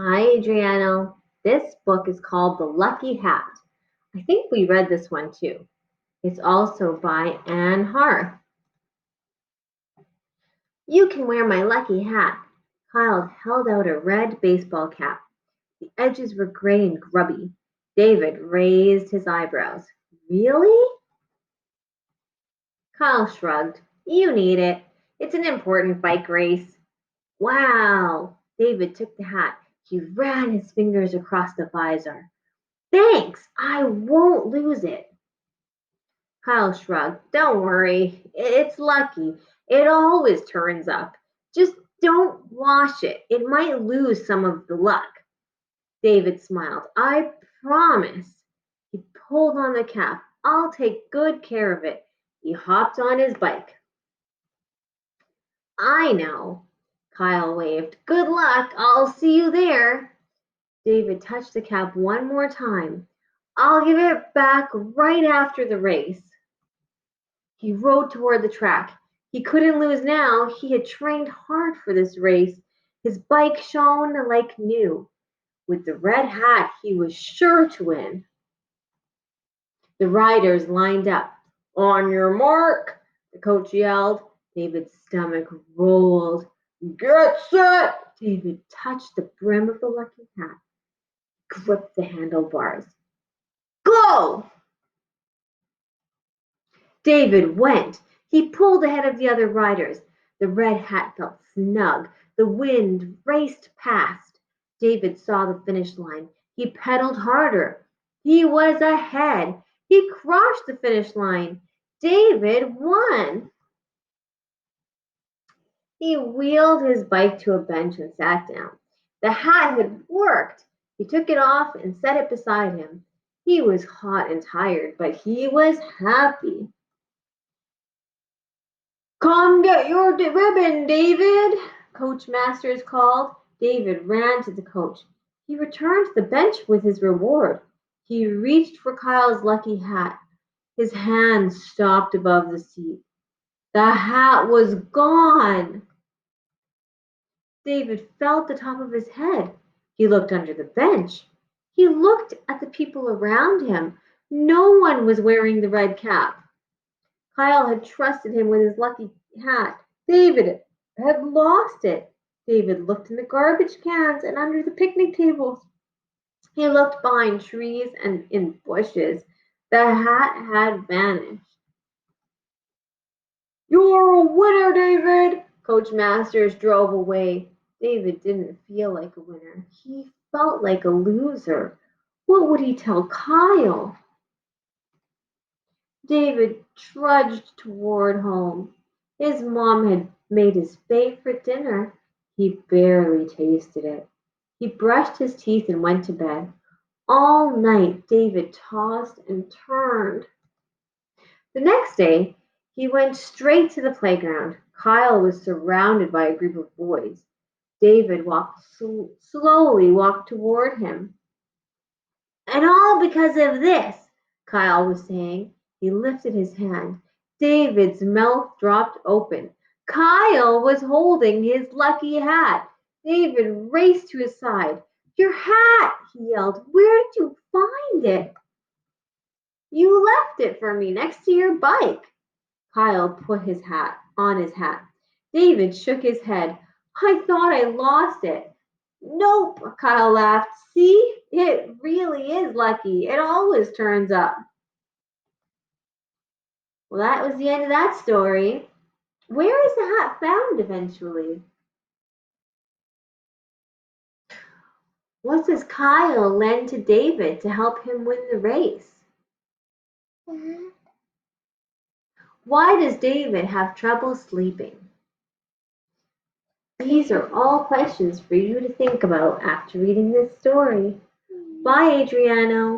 Hi, Adriano. This book is called The Lucky Hat. I think we read this one too. It's also by Anne Harth. You can wear my lucky hat. Kyle held out a red baseball cap. The edges were gray and grubby. David raised his eyebrows. Really? Kyle shrugged. You need it. It's an important bike race. Wow. David took the hat. He ran his fingers across the visor. Thanks, I won't lose it. Kyle shrugged. Don't worry, it's lucky. It always turns up. Just don't wash it. It might lose some of the luck. David smiled. I promise. He pulled on the cap. I'll take good care of it. He hopped on his bike. I know. Kyle waved. Good luck. I'll see you there. David touched the cap one more time. I'll give it back right after the race. He rode toward the track. He couldn't lose now. He had trained hard for this race. His bike shone like new. With the red hat, he was sure to win. The riders lined up. On your mark, the coach yelled. David's stomach rolled. Get set! David touched the brim of the lucky hat, gripped the handlebars. Go! David went. He pulled ahead of the other riders. The red hat felt snug. The wind raced past. David saw the finish line. He pedaled harder. He was ahead. He crossed the finish line. David won. He wheeled his bike to a bench and sat down. The hat had worked. He took it off and set it beside him. He was hot and tired, but he was happy. Come get your ribbon, David, Coach Masters called. David ran to the coach. He returned to the bench with his reward. He reached for Kyle's lucky hat. His hand stopped above the seat. The hat was gone. David felt the top of his head. He looked under the bench. He looked at the people around him. No one was wearing the red cap. Kyle had trusted him with his lucky hat. David had lost it. David looked in the garbage cans and under the picnic tables. He looked behind trees and in bushes. The hat had vanished. You're a winner, David! Coach Masters drove away. David didn't feel like a winner. He felt like a loser. What would he tell Kyle? David trudged toward home. His mom had made his favorite dinner. He barely tasted it. He brushed his teeth and went to bed. All night David tossed and turned. The next day, he went straight to the playground. Kyle was surrounded by a group of boys. David slowly walked toward him. And all because of this, Kyle was saying. He lifted his hand. David's mouth dropped open. Kyle was holding his lucky hat. David raced to his side. Your hat, he yelled. Where did you find it? You left it for me next to your bike. Kyle put his hat on his hat. David shook his head. I thought I lost it. Nope, Kyle laughed. See, it really is lucky. It always turns up. Well, that was the end of that story. Where is the hat found eventually? What does Kyle lend to David to help him win the race? Why does David have trouble sleeping? These are all questions for you to think about after reading this story. Bye, Adriano.